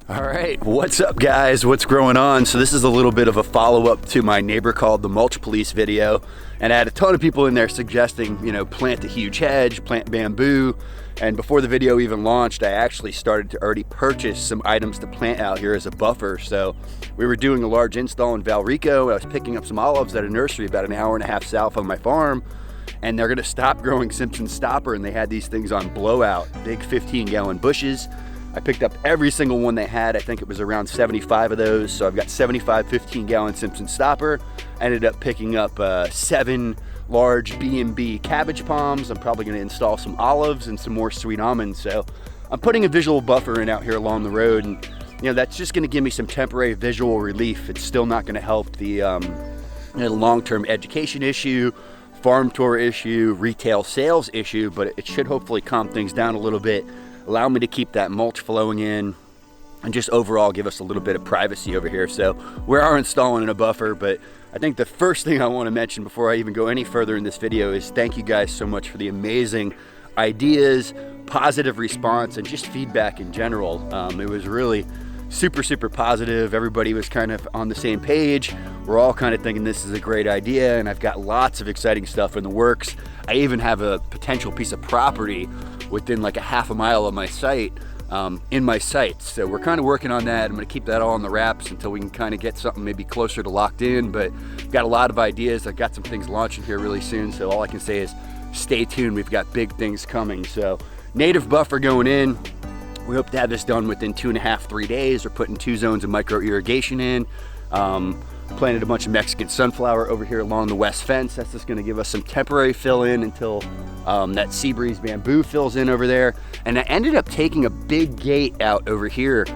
All right, what's up guys? What's going on? So this is a little bit of a follow-up to my neighbor called the Mulch Police video, and I had a ton of people in there suggesting, plant a huge hedge, plant bamboo. And before the video even launched, I actually started to already purchase some items to plant out here as a buffer. So we were doing a large install in Valrico. I was picking up some olives at a nursery about an hour and a half south of my farm, and they're gonna stop growing Simpson stopper, and they had these things on blowout, big 15-gallon bushes. I picked up every single one they had. I think it was around 75 of those. So I've got 75 15-gallon Simpson stopper. I ended up picking up 7 large B&B cabbage palms. I'm probably gonna install some olives and some more sweet almonds. So I'm putting a visual buffer in out here along the road, and that's just gonna give me some temporary visual relief. It's still not gonna help the long-term education issue, farm tour issue, retail sales issue, but it should hopefully calm things down a little bit, allow me to keep that mulch flowing in, and just overall give us a little bit of privacy over here. So we are installing in a buffer, but I think the first thing I want to mention before I even go any further in this video is thank you guys so much for the amazing ideas, positive response, and just feedback in general. It was really super positive. Everybody was kind of on the same page. We're all kind of thinking this is a great idea, and I've got lots of exciting stuff in the works. I even have a potential piece of property within like a half a mile of my site, in my sights. So we're kind of working on that. I'm gonna keep that all in the wraps until we can kind of get something maybe closer to locked in, but I've got a lot of ideas. I've got some things launching here really soon, so all I can say is stay tuned. We've got big things coming. So native buffer going in. We hope to have this done within 2.5 to 3 days. We're putting 2 zones of micro irrigation in. Planted a bunch of Mexican sunflower over here along the west fence. That's just gonna give us some temporary fill in until that sea breeze bamboo fills in over there. And I ended up taking a big gate out over here.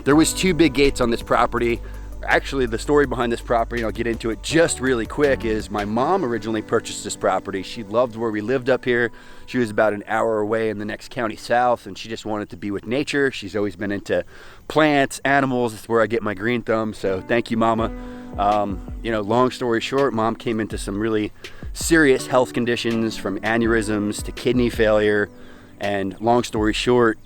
There was 2 big gates on this property. Actually, the story behind this property, and I'll get into it just really quick, is my mom originally purchased this property. She loved where we lived up here. She was about an hour away in the next county south, and she just wanted to be with nature. She's always been into plants, animals. It's where I get my green thumb, so thank you, Mama. Long story short, Mom came into some really serious health conditions, from aneurysms to kidney failure. And long story short,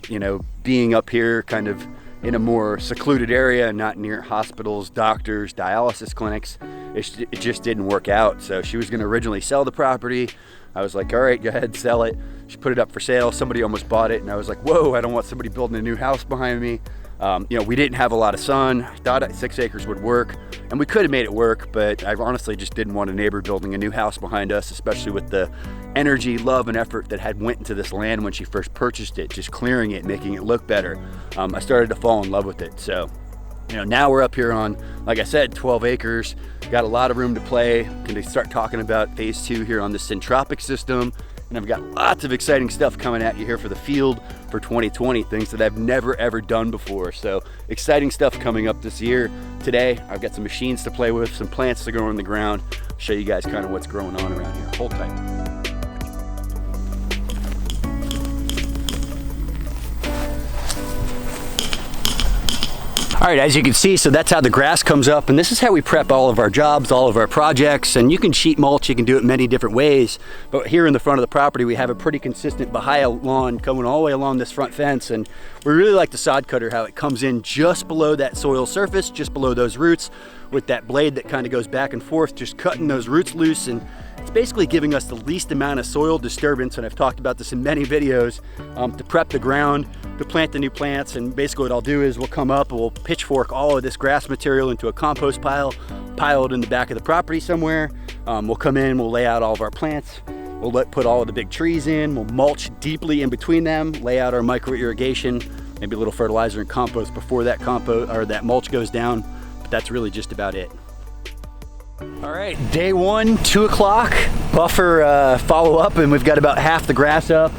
being up here kind of in a more secluded area and not near hospitals, doctors, dialysis clinics, it just didn't work out. So she was gonna originally sell the property. I was like, all right, go ahead, sell it. She put it up for sale. Somebody almost bought it, and I was like, whoa, I don't want somebody building a new house behind me. We didn't have a lot of sun. I thought 6 acres would work, and we could have made it work, but I honestly just didn't want a neighbor building a new house behind us, especially with the energy, love, and effort that had went into this land when she first purchased it, just clearing it, making it look better. I started to fall in love with it. So, now we're up here on, like I said, 12 acres, got a lot of room to play. Gonna start talking about phase 2 here on the Syntropic system. And I've got lots of exciting stuff coming at you here for the field for 2020, things that I've never ever done before. So exciting stuff coming up this year. Today, I've got some machines to play with, some plants to grow in the ground, show you guys kind of what's growing on around here. Hold tight. All right, as you can see, so that's how the grass comes up, and this is how we prep all of our jobs, all of our projects. And you can sheet mulch, you can do it many different ways, but here in the front of the property we have a pretty consistent Bahia lawn coming all the way along this front fence, and we really like the sod cutter, how it comes in just below that soil surface, just below those roots, with that blade that kind of goes back and forth, just cutting those roots loose. And it's basically giving us the least amount of soil disturbance, and I've talked about this in many videos, to prep the ground, to plant the new plants. And basically what I'll do is we'll come up and we'll pitchfork all of this grass material into a compost pile, pile it in the back of the property somewhere. We'll come in, we'll lay out all of our plants, we'll put all of the big trees in, we'll mulch deeply in between them, lay out our micro irrigation, maybe a little fertilizer and compost before that that mulch goes down. But that's really just about it. All right, day 1, 2 o'clock, buffer follow up, and we've got about half the grass up.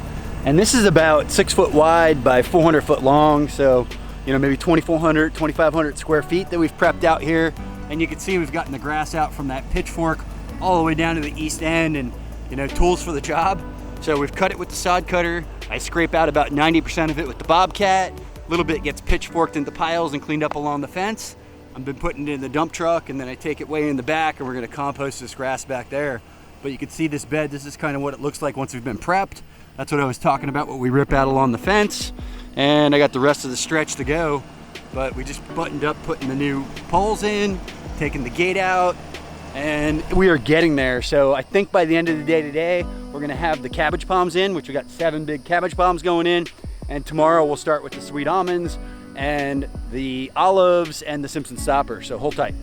And this is about 6 foot wide by 400 foot long. So, maybe 2,400, 2,500 square feet that we've prepped out here. And you can see we've gotten the grass out from that pitchfork all the way down to the east end, and tools for the job. So we've cut it with the sod cutter. I scrape out about 90% of it with the bobcat. A little bit gets pitchforked into piles and cleaned up along the fence. I've been putting it in the dump truck, and then I take it way in the back, and we're gonna compost this grass back there. But you can see this bed, this is kind of what it looks like once we've been prepped. That's what I was talking about, what we rip out along the fence. And I got the rest of the stretch to go. but we just buttoned up putting the new poles in, taking the gate out, and we are getting there. So I think by the end of the day today, we're gonna have the cabbage palms in, which we got 7 big cabbage palms going in, and tomorrow we'll start with the sweet almonds and the olives and the Simpson stopper, so hold tight.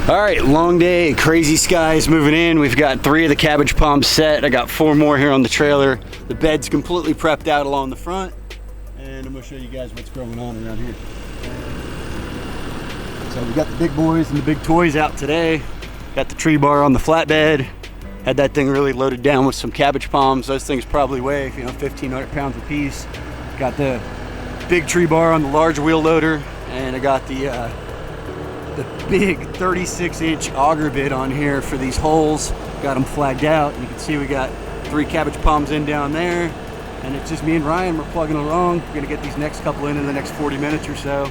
All right, long day, crazy skies moving in. We've got 3 of the cabbage palms set. I got 4 more here on the trailer. The bed's completely prepped out along the front, and I'm gonna show you guys what's going on around here. So we got the big boys and the big toys out today. Got the tree bar on the flatbed. Had that thing really loaded down with some cabbage palms. Those things probably weigh, 1,500 pounds a piece. Got the big tree bar on the large wheel loader, and I got the big 36-inch auger bit on here for these holes. Got them flagged out. You can see we got 3 cabbage palms in down there, and it's just me and Ryan. We're plugging along. We're gonna get these next couple in the next 40 minutes or so.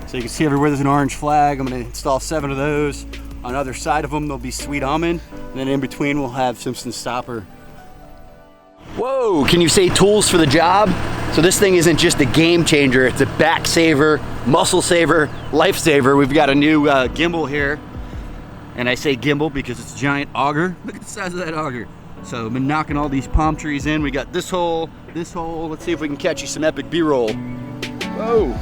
So you can see everywhere there's an orange flag. I'm gonna install 7 of those. On the other side of them, there'll be sweet almond, and then in between we'll have Simpson stopper. Whoa, can you say tools for the job? So this thing isn't just a game changer, it's a back saver, muscle saver, life saver. We've got a new gimbal here, and I say gimbal because it's a giant auger. Look at the size of that auger. So I've been knocking all these palm trees in. We got this hole, this hole. Let's see if we can catch you some epic B-roll. Whoa.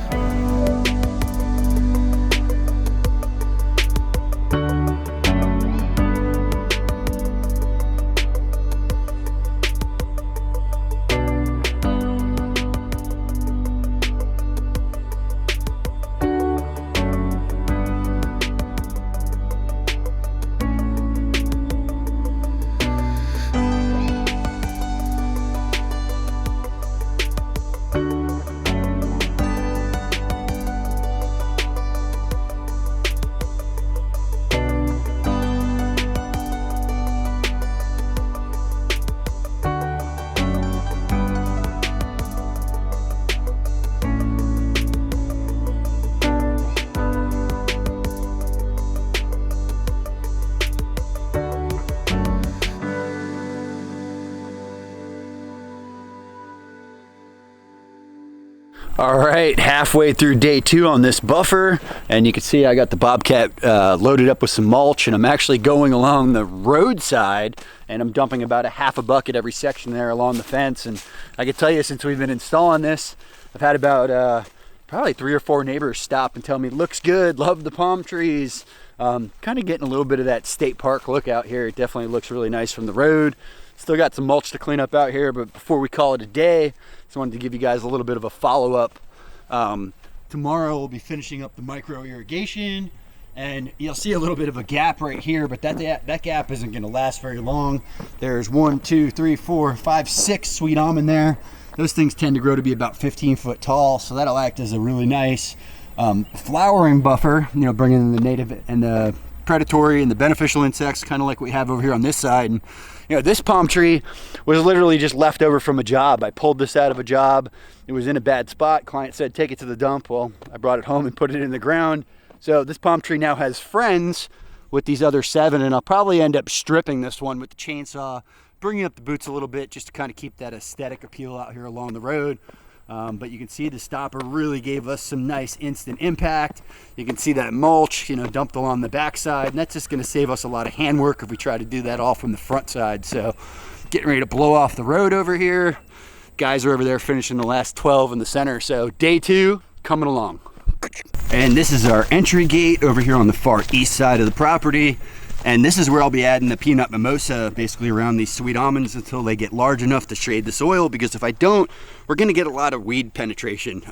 All right, halfway through day 2 on this buffer, and you can see I got the Bobcat loaded up with some mulch, and I'm actually going along the roadside, and I'm dumping about a half a bucket every section there along the fence. And I can tell you, since we've been installing this, I've had about probably 3 or 4 neighbors stop and tell me, looks good, love the palm trees. Kind of getting a little bit of that state park look out here. It definitely looks really nice from the road. Still got some mulch to clean up out here, but before we call it a day, just wanted to give you guys a little bit of a follow-up. Tomorrow we'll be finishing up the micro irrigation, and you'll see a little bit of a gap right here, but that gap isn't going to last very long. There's 1, 2, 3, 4, 5, 6 sweet almond there. Those things tend to grow to be about 15 foot tall, so that'll act as a really nice flowering buffer, bringing in the native and the predatory and the beneficial insects, kind of like we have over here on this side. And this palm tree was literally just left over from a job. I pulled this out of a job. It was in a bad spot. Client said, take it to the dump. Well, I brought it home and put it in the ground. So this palm tree now has friends with these other 7, and I'll probably end up stripping this one with the chainsaw, bringing up the boots a little bit just to kind of keep that aesthetic appeal out here along the road. But you can see the stopper really gave us some nice instant impact. You can see that mulch, dumped along the backside, and that's just going to save us a lot of handwork if we try to do that all from the front side. So getting ready to blow off the road over here. Guys are over there finishing the last 12 in the center. So day 2 coming along. And this is our entry gate over here on the far east side of the property. And this is where I'll be adding the peanut mimosa basically around these sweet almonds until they get large enough to shade the soil, because if I don't, we're going to get a lot of weed penetration.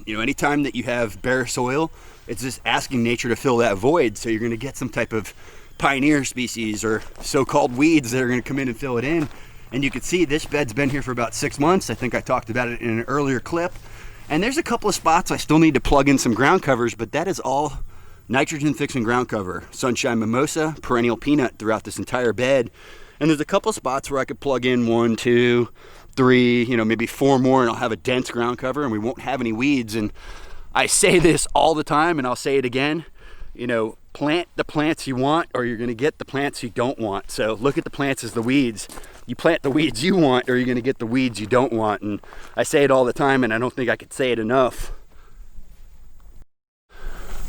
Anytime that you have bare soil, it's just asking nature to fill that void. So you're going to get some type of pioneer species or so-called weeds that are going to come in and fill it in. And you can see this bed's been here for about 6 months. I think I talked about it in an earlier clip. And there's a couple of spots I still need to plug in some ground covers, but that is all nitrogen fixing ground cover, sunshine mimosa, perennial peanut throughout this entire bed. And there's a couple spots where I could plug in 1, 2, 3, maybe 4 more, and I'll have a dense ground cover and we won't have any weeds. And I say this all the time, and I'll say it again, plant the plants you want, or you're going to get the plants you don't want. So look at the plants as the weeds. You plant the weeds you want, or you're going to get the weeds you don't want. And I say it all the time, and I don't think I could say it enough.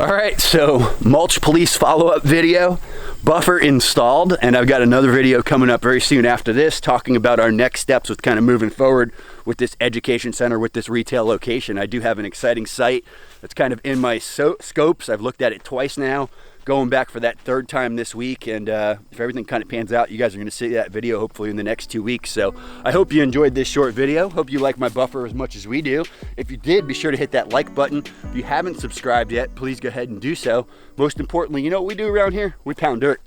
All right, so mulch police follow-up video, buffer installed, and I've got another video coming up very soon after this talking about our next steps with kind of moving forward with this education center, with this retail location. I do have an exciting site that's kind of in my scopes. I've looked at it twice now, going back for that third time this week, and if everything kind of pans out, you guys are going to see that video hopefully in the next 2 weeks. So I hope you enjoyed this short video. Hope you like my buffer as much as we do. If you did, be sure to hit that like button. If you haven't subscribed yet, please go ahead and do so. Most importantly, you know what we do around here? We pound dirt.